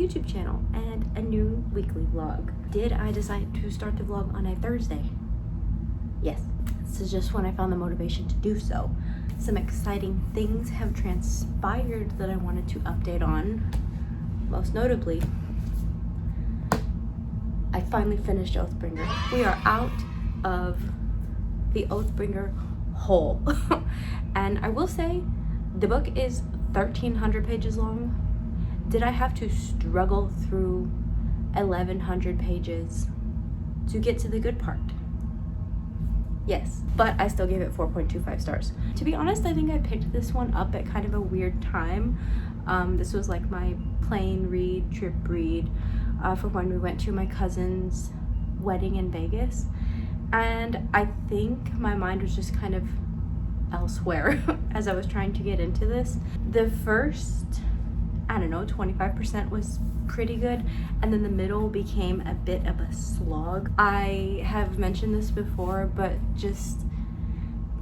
YouTube channel and a new weekly vlog. Did I decide to start the vlog on a Thursday? Yes. This is just when I found the motivation to do so. Some exciting things have transpired that I wanted to update on. Most notably, I finally finished Oathbringer. We are out of the Oathbringer hole. And I will say, the book is 1,300 pages long. Did I have to struggle through 1,100 pages to get to the good part? Yes, but I still gave it 4.25 stars. To be honest, I think I picked this one up at kind of a weird time. This was like my plane read, trip read for when we went to my cousin's wedding in Vegas. And I think my mind was just kind of elsewhere as I was trying to get into this. The first, I don't know, 25% was pretty good, and then the middle became a bit of a slog. I have mentioned this before, but just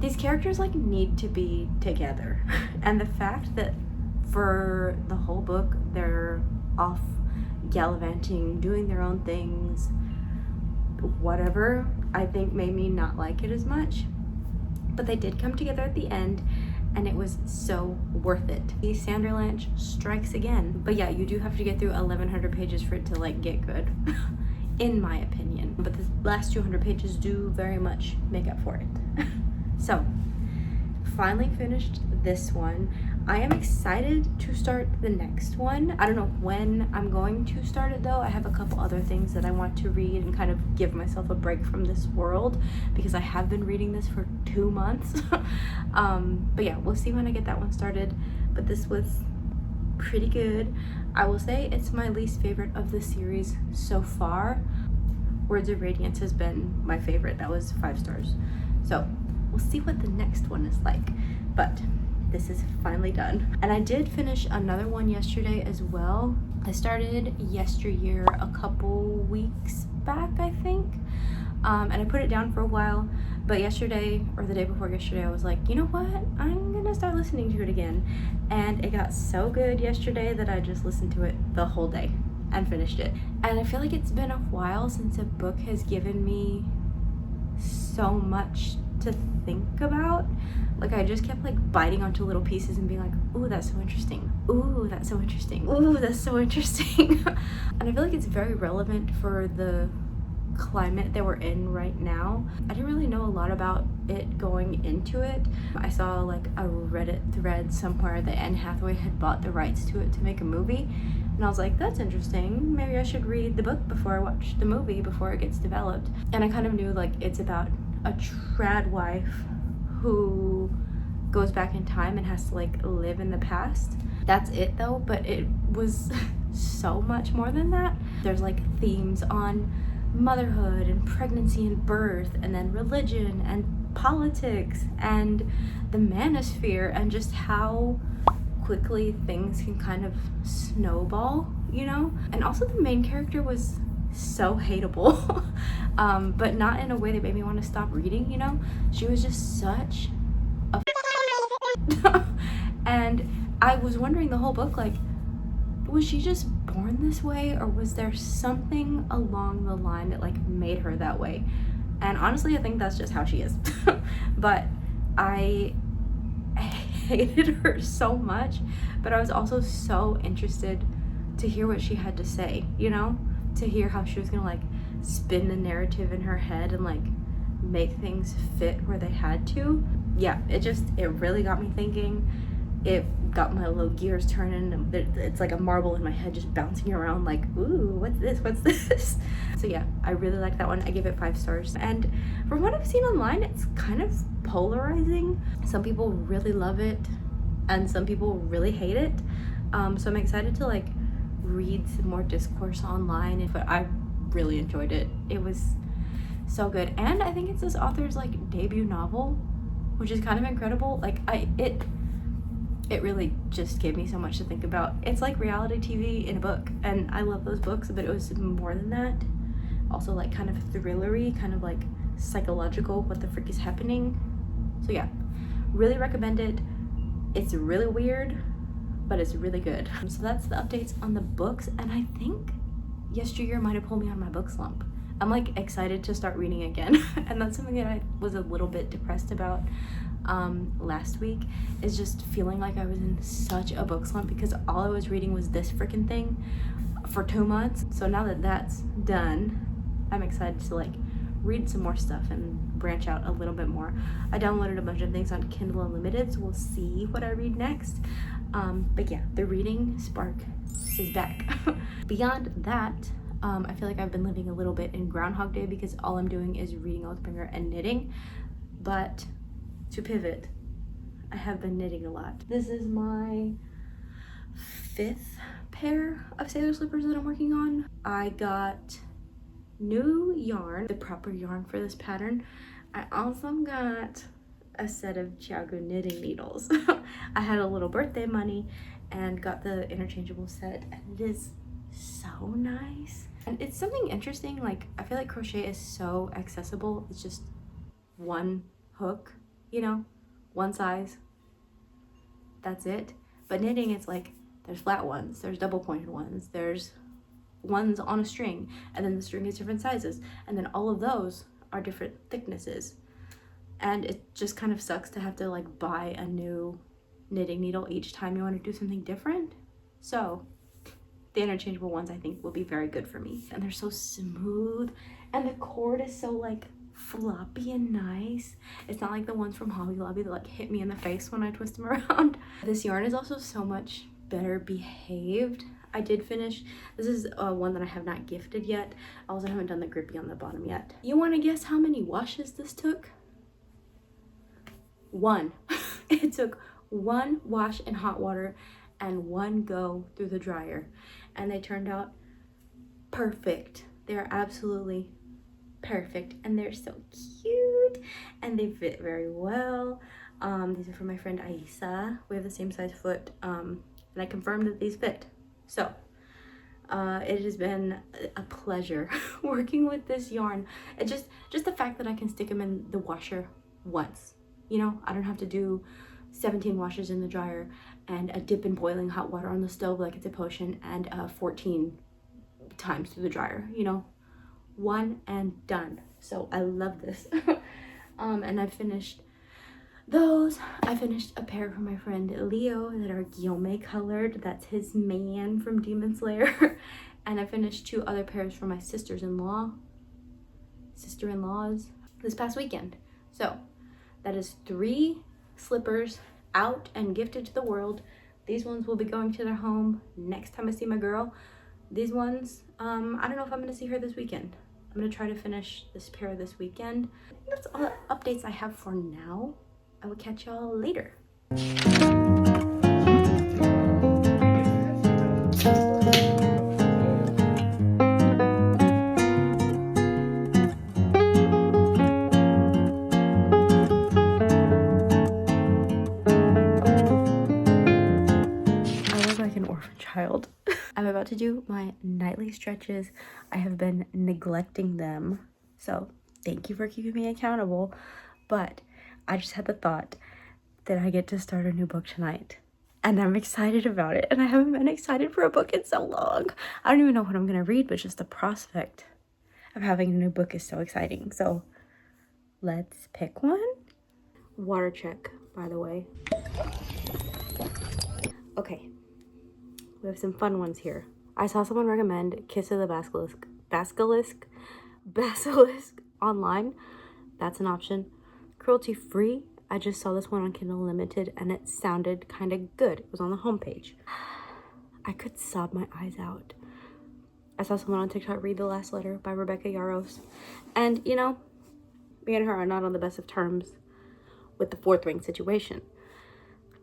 these characters like need to be together. And the fact that for the whole book they're off gallivanting, doing their own things, whatever, I think made me not like it as much. But they did come together at the end, and it was so worth it. The Sanderlanche strikes again. But yeah, you do have to get through 1,100 pages for it to like get good, in my opinion. But the last 200 pages do very much make up for it. So, finally finished this one. I am excited to start the next one. I don't know when I'm going to start it though. I have a couple other things that I want to read and kind of give myself a break from this world, because I have been reading this for 2 months. But yeah, we'll see when I get that one started. But this was pretty good. I will say it's my least favorite of the series so far. Words of Radiance has been my favorite. That was 5 stars. So we'll see what the next one is like. But this is finally done. And I did finish another one yesterday as well. I started Yesteryear a couple weeks back, I think. And I put it down for a while, but yesterday, or the day before yesterday, I was like, you know what? I'm gonna start listening to it again. And it got so good yesterday that I just listened to it the whole day and finished it. And I feel like it's been a while since a book has given me so much to think about. Like, I just kept like biting onto little pieces and being like, ooh, that's so interesting. Ooh, that's so interesting. Ooh, that's so interesting. And I feel like it's very relevant for the climate that we're in right now. I didn't really know a lot about it going into it. I saw like a Reddit thread somewhere that Anne Hathaway had bought the rights to it to make a movie. And I was like, that's interesting. Maybe I should read the book before I watch the movie, before it gets developed. And I kind of knew like it's about a trad wife who goes back in time and has to like live in the past. That's it though, but it was so much more than that. There's like themes on motherhood and pregnancy and birth, and then religion and politics and the manosphere, and just how quickly things can kind of snowball, you know? And also the main character was so hateable, but not in a way that made me want to stop reading, you know? She was just such a and I was wondering the whole book, like, was she just born this way, or was there something along the line that like made her that way? And honestly, I think that's just how she is. But I hated her so much, but I was also so interested to hear what she had to say, you know, to hear how she was gonna like spin the narrative in her head and like make things fit where they had to. Yeah, it really got me thinking. It got my little gears turning. It's like a marble in my head just bouncing around like, ooh, what's this? So yeah, I really like that one. I give it 5 stars. And from what I've seen online, it's kind of polarizing. Some people really love it and some people really hate it. So I'm excited to like read some more discourse online, but I really enjoyed it. It was so good. And I think it's this author's like debut novel, which is kind of incredible. Like it really just gave me so much to think about. It's like reality TV in a book, and I love those books, but it was more than that. Also like kind of thrillery, kind of like psychological, what the frick is happening. So yeah, really recommend it. It's really weird, but it's really good. So that's the updates on the books, and I think yesteryear might have pulled me out of my book slump. I'm like excited to start reading again and that's something that I was a little bit depressed about last week, is just feeling like I was in such a book slump because all I was reading was this freaking thing for 2 months. So now that that's done, I'm excited to like read some more stuff and branch out a little bit more. I downloaded a bunch of things on Kindle Unlimited, so we'll see what I read next. But yeah, the reading spark is back. Beyond that, I feel like I've been living a little bit in Groundhog Day because all I'm doing is reading Oathbringer and knitting. But to pivot, I have been knitting a lot. This is my 5th pair of sailor slippers that I'm working on. I got new yarn, the proper yarn for this pattern. I also got a set of Chiago knitting needles. I had a little birthday money and got the interchangeable set, and it is so nice. And it's something interesting, like I feel like crochet is so accessible. It's just one hook, you know, one size, that's it. But knitting, it's like there's flat ones, there's double pointed ones, there's ones on a string, and then the string is different sizes, and then all of those are different thicknesses. And it just kind of sucks to have to like buy a new knitting needle each time you want to do something different. So the interchangeable ones I think will be very good for me. And they're so smooth, and the cord is so like floppy and nice. It's not like the ones from Hobby Lobby that like hit me in the face when I twist them around. This yarn is also so much better behaved. I did finish, this is one that I have not gifted yet. I also haven't done the grippy on the bottom yet. You want to guess how many washes this took? 1. It took 1 wash in hot water and 1 go through the dryer, and they turned out perfect. They're absolutely perfect, and they're so cute, and they fit very well. These are from my friend Aisa. We have the same size foot, and I confirmed that these fit. So it has been a pleasure working with this yarn. It just the fact that I can stick them in the washer once, you know, I don't have to do 17 washes in the dryer and a dip in boiling hot water on the stove like it's a potion, and 14 times through the dryer, you know, 1 and done. So I love this. And I finished those. I finished a pair from my friend Leo that are Guillaume colored. That's his man from Demon Slayer. And I finished 2 other pairs for my sister-in-laws this past weekend. So that is 3 slippers out and gifted to the world. These ones will be going to their home next time I see my girl. These ones, I don't know if I'm gonna see her this weekend. I'm gonna try to finish this pair this weekend. That's all the updates I have for now. I will catch y'all later. Child. I'm about to do my nightly stretches. I have been neglecting them, so thank you for keeping me accountable, but I just had the thought that I get to start a new book tonight, and I'm excited about it, and I haven't been excited for a book in so long. I don't even know what I'm gonna read, but just the prospect of having a new book is so exciting. So let's pick one. Water check, by the way. Okay, we have some fun ones here. I saw someone recommend Kiss of the Basilisk online. That's an option. Cruelty free. I just saw this one on Kindle Unlimited and it sounded kind of good. It was on the homepage. I could sob my eyes out. I saw someone on TikTok read The Last Letter by Rebecca Yarros. And you know, me and her are not on the best of terms with the 4th ring situation.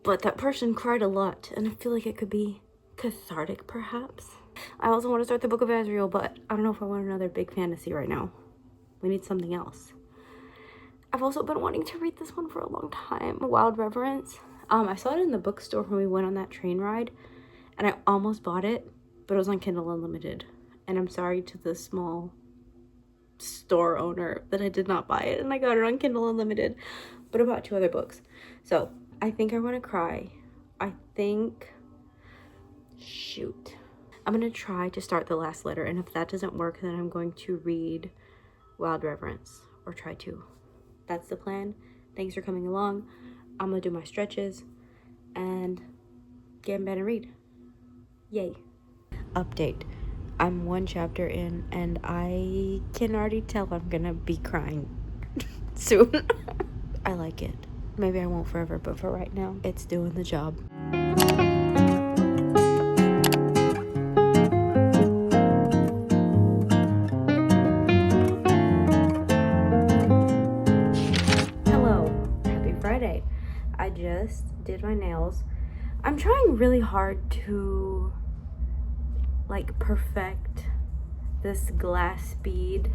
But that person cried a lot, and I feel like it could be cathartic, perhaps. I also want to start the Book of Azrael, but I don't know if I want another big fantasy right now. We need something else. I've also been wanting to read this one for a long time, Wild Reverence. I saw it in the bookstore when we went on that train ride, and I almost bought it, but it was on Kindle Unlimited. And I'm sorry to the small store owner that I did not buy it, and I got it on Kindle Unlimited, but I bought 2 other books. So I think I want to cry. I think Shoot. I'm gonna try to start the last letter, and if that doesn't work, then I'm going to read Wild Reverence, or try to. That's the plan. Thanks for coming along. I'm gonna do my stretches and get in bed and read. Yay. Update. I'm 1 chapter in, and I can already tell I'm gonna be crying soon. I like it. Maybe I won't forever, but for right now, it's doing the job. Friday. I just did my nails. I'm trying really hard to like perfect this glass bead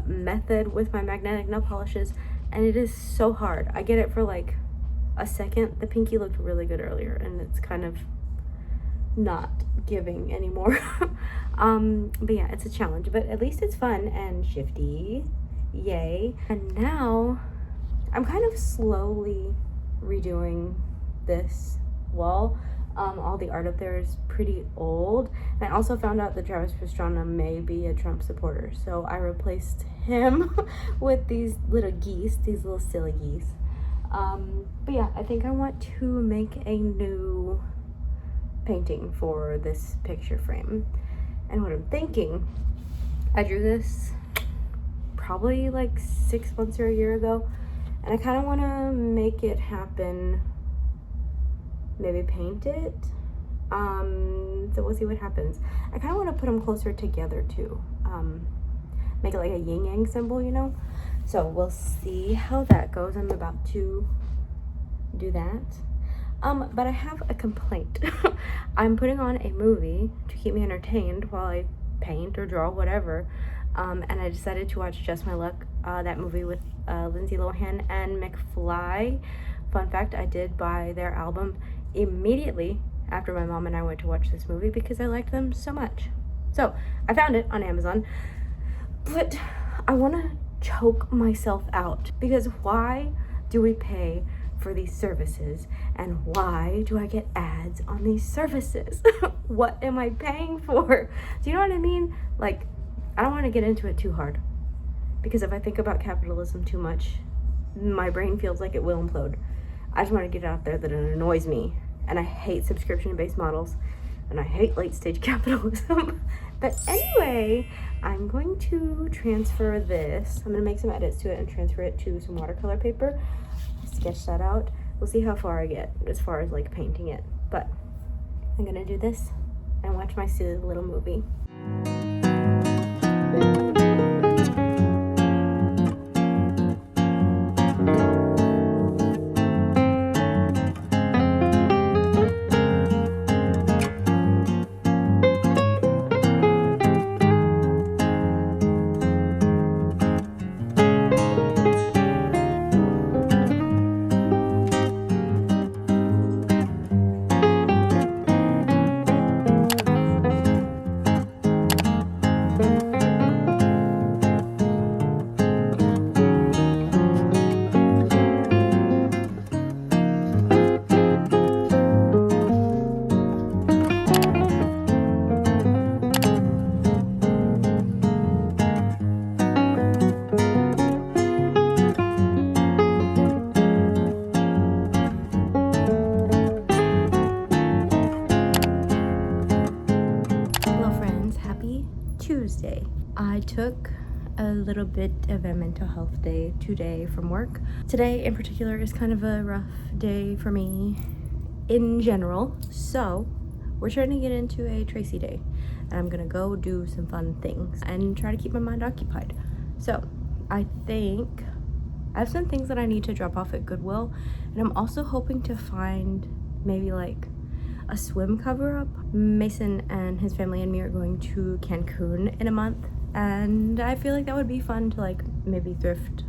method with my magnetic nail polishes, and it is so hard. I get it for like a second. The pinky looked really good earlier, and it's kind of not giving anymore. But yeah, it's a challenge, but at least it's fun and shifty. Yay. And now I'm kind of slowly redoing this wall. All the art up there is pretty old. And I also found out that Travis Pastrana may be a Trump supporter. So I replaced him with these little geese, these little silly geese. But yeah, I think I want to make a new painting for this picture frame. And what I'm thinking, I drew this probably like 6 months or a year ago. And I kind of want to make it happen, maybe paint it, so we'll see what happens. I kind of want to put them closer together too, make it like a yin-yang symbol, you know? So we'll see how that goes. I'm about to do that. But I have a complaint. I'm putting on a movie to keep me entertained while I paint or draw, whatever. And I decided to watch Just My Luck, that movie with Lindsay Lohan and McFly. Fun fact, I did buy their album immediately after my mom and I went to watch this movie because I liked them so much. So I found it on Amazon, but I want to choke myself out because why do we pay for these services, and why do I get ads on these services? What am I paying for? Do you know what I mean? Like, I don't want to get into it too hard, because if I think about capitalism too much, my brain feels like it will implode. I just want to get it out there that it annoys me, and I hate subscription-based models, and I hate late-stage capitalism. But anyway, I'm going to transfer this. I'm going to make some edits to it and transfer it to some watercolor paper. Sketch that out. We'll see how far I get as far as like painting it. But I'm going to do this and watch my silly little movie. Tuesday. I took a little bit of a mental health day today from work. Today in particular is kind of a rough day for me in general, so we're trying to get into a Tracy day, and I'm gonna go do some fun things and try to keep my mind occupied. So I think I have some things that I need to drop off at Goodwill, and I'm also hoping to find maybe like a swim cover-up. Mason and his family and me are going to Cancun in a month, and I feel like that would be fun to like maybe thrift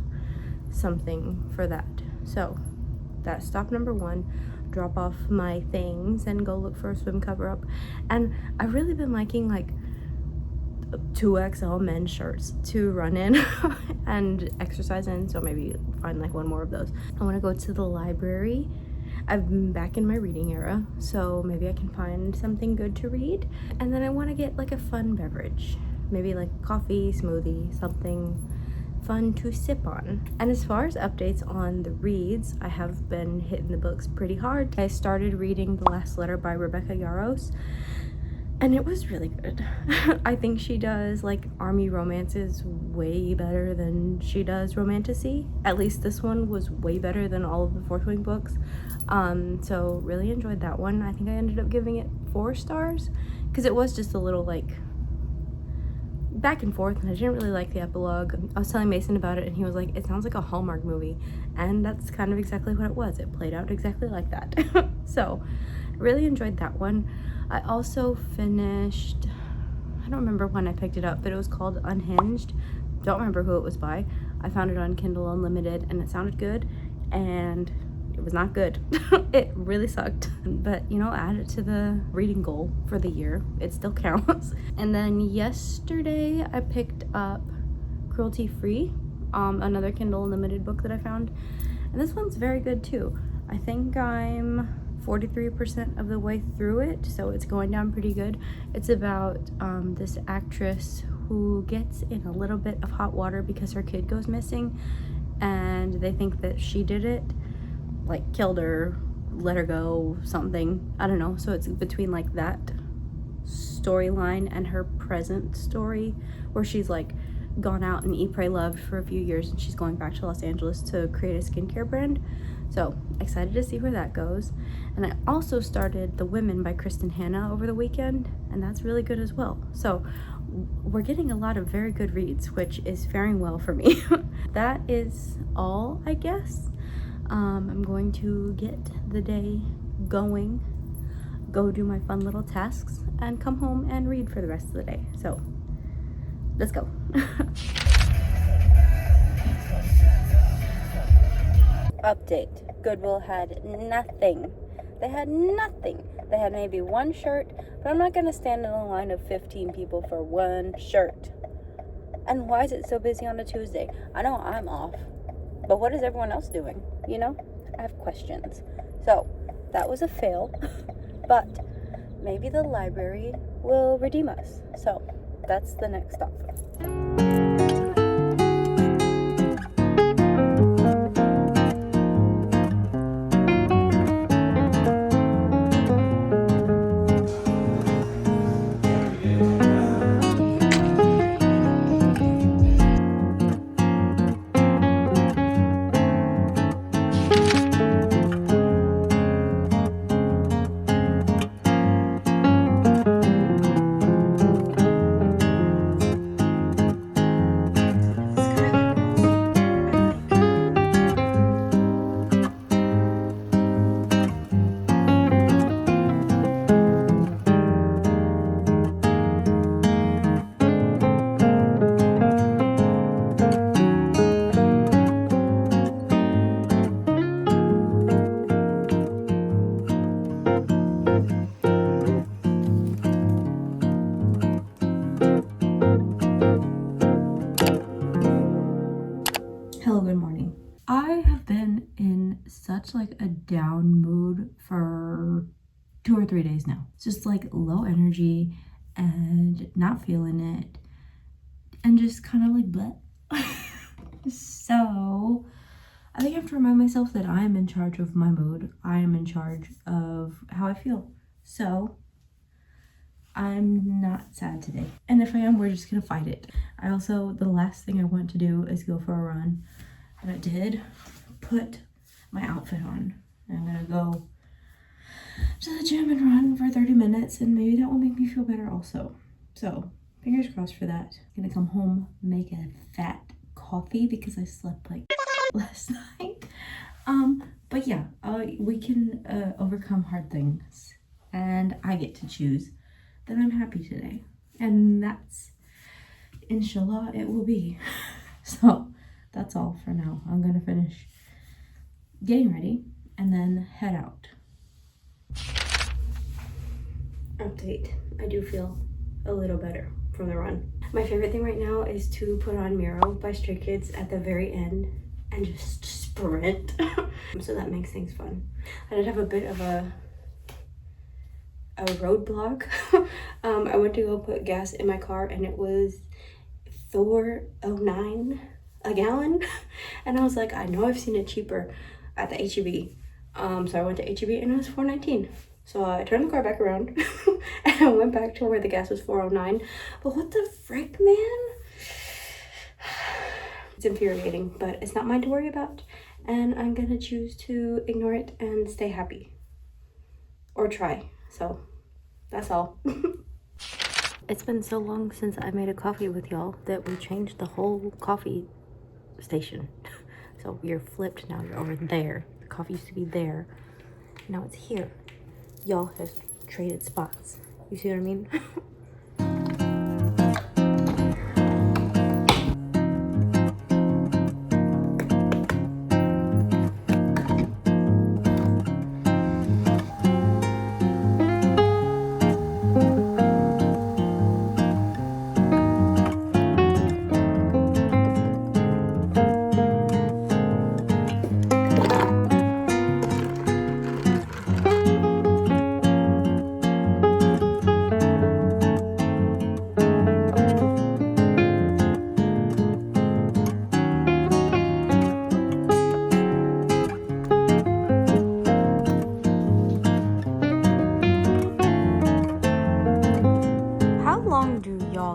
something for that. So that's stop number 1, drop off my things and go look for a swim cover-up. And I've really been liking like 2XL men's shirts to run in and exercise in, so maybe find like one more of those. I want to go to the library. I've been back in my reading era, so maybe I can find something good to read. And then I want to get like a fun beverage, maybe like coffee, smoothie, something fun to sip on. And as far as updates on the reads, I have been hitting the books pretty hard. I started reading The Last Letter by Rebecca Yarros, and it was really good. I think she does like army romances way better than she does romantasy. At least this one was way better than all of the Fourth Wing books. So really enjoyed that one. I think I ended up giving it 4 stars because it was just a little like back and forth, and I didn't really like the epilogue. I was telling Mason about it and he was like, it sounds like a Hallmark movie, and that's kind of exactly what it was. It played out exactly like that. So really enjoyed that one. I also finished, I don't remember when I picked it up, but it was called Unhinged. Don't remember who it was by. I found it on Kindle Unlimited and it sounded good, and it was not good. It really sucked, but you know, add it to the reading goal for the year. It still counts. And then yesterday I picked up Cruelty Free, another Kindle Unlimited book that I found, and this one's very good too. I think I'm 43% of the way through it, so it's going down pretty good. It's about this actress who gets in a little bit of hot water because her kid goes missing, and they think that she did it, like killed her, let her go, something, I don't know. So it's between like that storyline and her present story where she's like gone out and eat, pray, loved for a few years, and she's going back to Los Angeles to create a skincare brand. So excited to see where that goes. And I also started The Women by Kristen Hanna over the weekend, and that's really good as well. So we're getting a lot of very good reads, which is faring well for me. That is all, I guess. I'm going to get the day going, go do my fun little tasks, and come home and read for the rest of the day. So let's go. Update. Goodwill had nothing. They had nothing. They had maybe one shirt, but I'm not going to stand in a line of 15 people for one shirt. And why is it so busy on a Tuesday? I know I'm off, but what is everyone else doing? You know, I have questions. So that was a fail, but maybe the library will redeem us. So that's the next stop. Hello, good morning. I have been in such like a down mood for 2 or 3 days now. It's just like low energy and not feeling it and just kind of like bleh. So I think I have to remind myself that I am in charge of my mood. I am in charge of how I feel. So I'm not sad today. And if I am, we're just gonna fight it. The last thing I want to do is go for a run. But I did put my outfit on. I'm gonna go to the gym and run for 30 minutes, and maybe that will make me feel better also. So fingers crossed for that. I'm gonna come home, make a fat coffee because I slept like last night. But yeah, we can overcome hard things, and I get to choose. Then I'm happy today, and that's, inshallah, it will be. So that's all for now. I'm gonna finish getting ready and then head out. Update. I do feel a little better from the run. My favorite thing right now is to put on Miro by Stray Kids at the very end. and just sprint. So that makes things fun. I did have a bit of a roadblock. I went to go put gas in my car and it was $4.09 a gallon. And I was like, I know I've seen it cheaper at the HEB. So I went to HEB and it was $4.19. So I turned the car back around and I went back to where the gas was $4.09. But what the frick, man? It's infuriating, but it's not mine to worry about. And I'm gonna choose to ignore it and stay happy. Or try. So that's all. It's been so long since I made a coffee with y'all that we changed the whole coffee station. So you're flipped now, you're over there. The coffee used to be there. Now it's here. Y'all have traded spots. You see what I mean?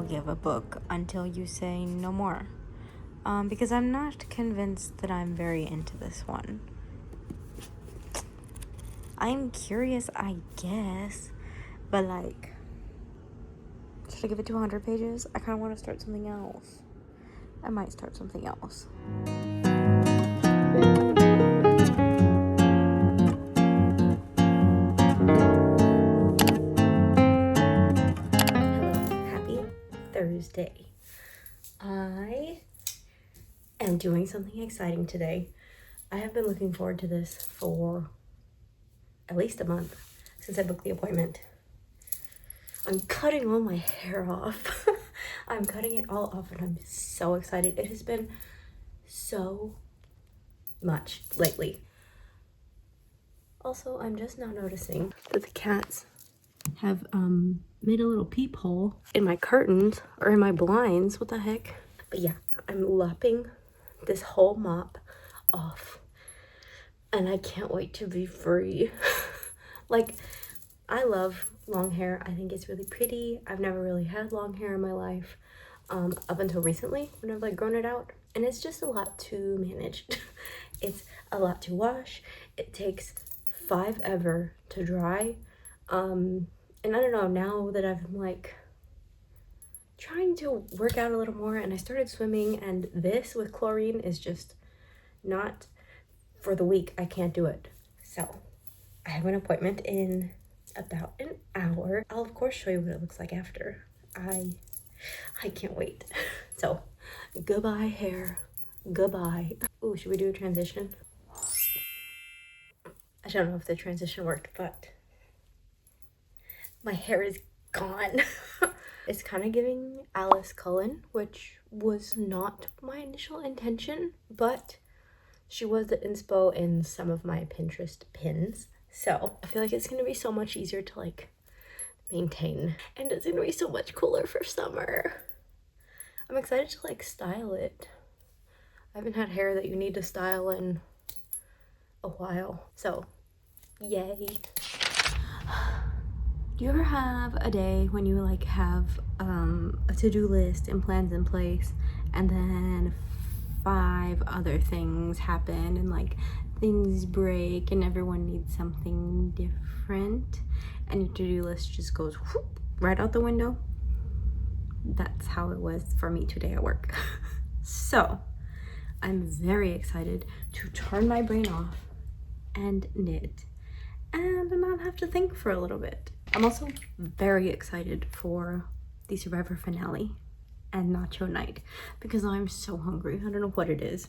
Give a book until you say no more, because I'm not convinced that I'm very into this one. I'm curious, I guess, but like, should I give it to 100 pages? I kind of want to start something else. I might start something else. Thursday. I am doing something exciting today. I have been looking forward to this for at least a month since I booked the appointment. I'm cutting all my hair off. I'm cutting it all off and I'm so excited. It has been so much lately. Also, I'm just now noticing that the cats have made a little peephole in my curtains or in my blinds. What the heck? But yeah, I'm lopping this whole mop off and I can't wait to be free. Like, I love long hair. I think it's really pretty. I've never really had long hair in my life up until recently when I've like grown it out, and it's just a lot to manage. It's a lot to wash. It takes forever to dry. And I don't know, now that I'm like trying to work out a little more and I started swimming, and this with chlorine is just not for the weak. I can't do it. So I have an appointment in about an hour. I'll of course show you what it looks like after. I can't wait. So goodbye hair, goodbye. Ooh, should we do a transition? I don't know if the transition worked, but my hair is gone. It's kind of giving Alice Cullen, which was not my initial intention, but she was the inspo in some of my Pinterest pins. So I feel like it's gonna be so much easier to like maintain, and it's gonna be so much cooler for summer. I'm excited to like style it. I haven't had hair that you need to style in a while, so yay. Do you ever have a day when you like have a to-do list and plans in place, and then 5 other things happen and like things break and everyone needs something different and your to-do list just goes whoop, right out the window? That's how it was for me today at work. So I'm very excited to turn my brain off and knit and not have to think for a little bit. I'm also very excited for the Survivor finale and nacho night because I'm so hungry. I don't know what it is.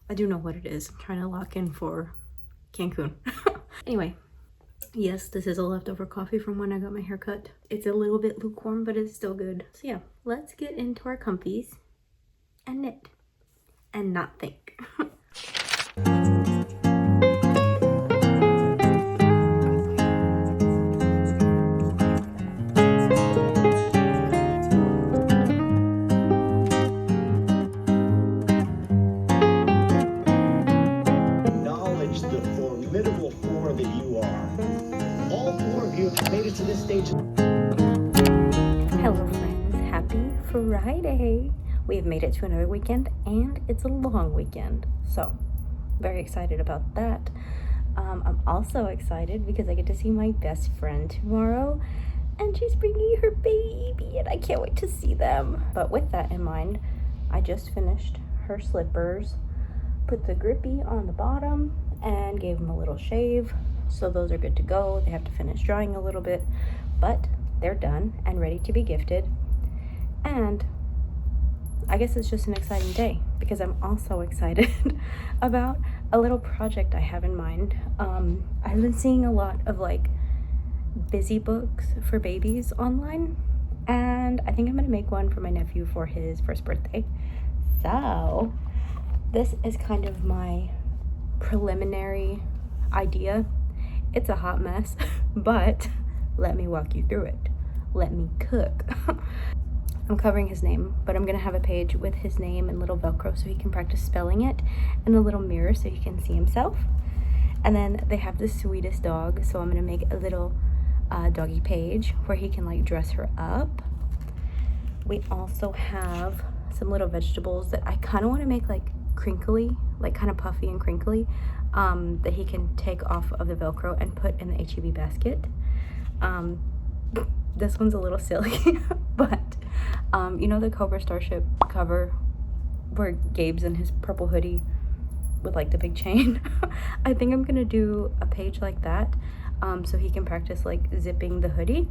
I do know what it is. I'm trying to lock in for Cancun. Anyway, yes, this is a leftover coffee from when I got my hair cut. It's a little bit lukewarm, but it's still good. So yeah, let's get into our comfies and knit and not think. Acknowledge the formidable four that you are. All four of you have made it to this stage. Hello friends, happy Friday. We have made it to another weekend and it's a long weekend. So, very excited about that. I'm also excited because I get to see my best friend tomorrow and she's bringing her baby and I can't wait to see them. But with that in mind, I just finished her slippers, put the grippy on the bottom and gave them a little shave. So those are good to go. They have to finish drying a little bit, but they're done and ready to be gifted. And I guess it's just an exciting day because I'm also excited about a little project I have in mind. I've been seeing a lot of like busy books for babies online, and I think I'm gonna make one for my nephew for his first birthday. So this is kind of my preliminary idea. It's a hot mess, but let me walk you through it. Let me cook. I'm covering his name, but I'm gonna have a page with his name and little Velcro so he can practice spelling it, and a little mirror so he can see himself. And then they have the sweetest dog, so I'm gonna make a little doggy page where he can like dress her up. We also have some little vegetables that I kind of want to make like crinkly, like kind of puffy and crinkly, that he can take off of the Velcro and put in the HEB basket. This one's a little silly, but you know the Cobra Starship cover where Gabe's in his purple hoodie with like the big chain? I think I'm gonna do a page like that, so he can practice like zipping the hoodie.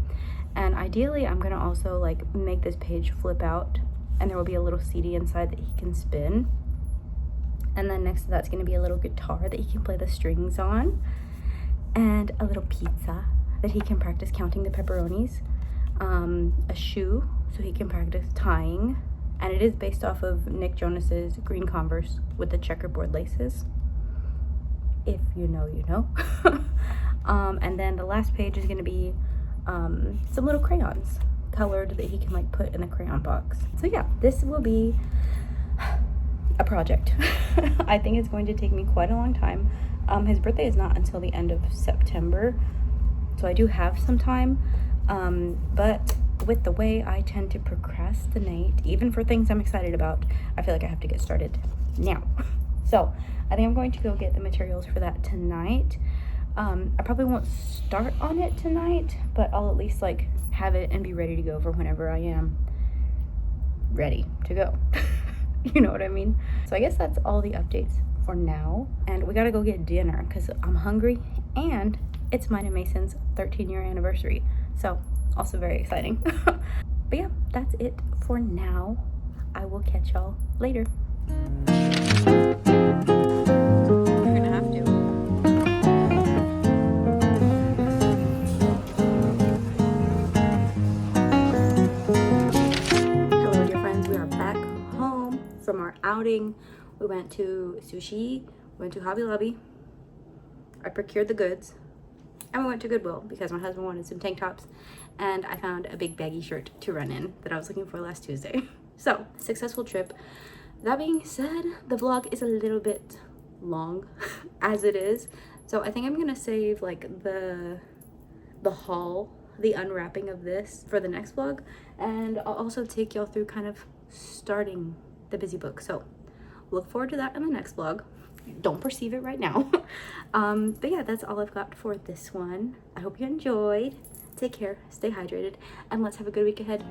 And ideally I'm gonna also like make this page flip out and there will be a little CD inside that he can spin. And then next to that's gonna be a little guitar that he can play the strings on, and a little pizza that he can practice counting the pepperonis, a shoe so he can practice tying, and it is based off of Nick Jonas's green Converse with the checkerboard laces. If you know, you know. And then the last page is gonna be some little crayons colored that he can like put in the crayon box. So yeah, this will be a project. I think it's going to take me quite a long time. His birthday is not until the end of September, so I do have some time, but with the way I tend to procrastinate, even for things I'm excited about, I feel like I have to get started now. So I think I'm going to go get the materials for that tonight. I probably won't start on it tonight, but I'll at least like have it and be ready to go for whenever I am ready to go. You know what I mean? So I guess that's all the updates for now, and we gotta go get dinner because I'm hungry and it's mine and Mason's 13-year anniversary, so also very exciting. But yeah, that's it for now. I will catch y'all later. You're gonna have to. Hello dear friends, we are back home from our outing. We went to sushi, went to Hobby Lobby, I procured the goods, and we went to Goodwill because my husband wanted some tank tops, and I found a big baggy shirt to run in that I was looking for last Tuesday. So, successful trip. That being said, the vlog is a little bit long as it is, so I think I'm gonna save like the haul, the unwrapping of this for the next vlog, and I'll also take y'all through kind of starting the busy book. So look forward to that in the next vlog. Don't perceive it right now. But yeah, that's all I've got for this one. I hope you enjoyed. Take care, stay hydrated, and let's have a good week ahead.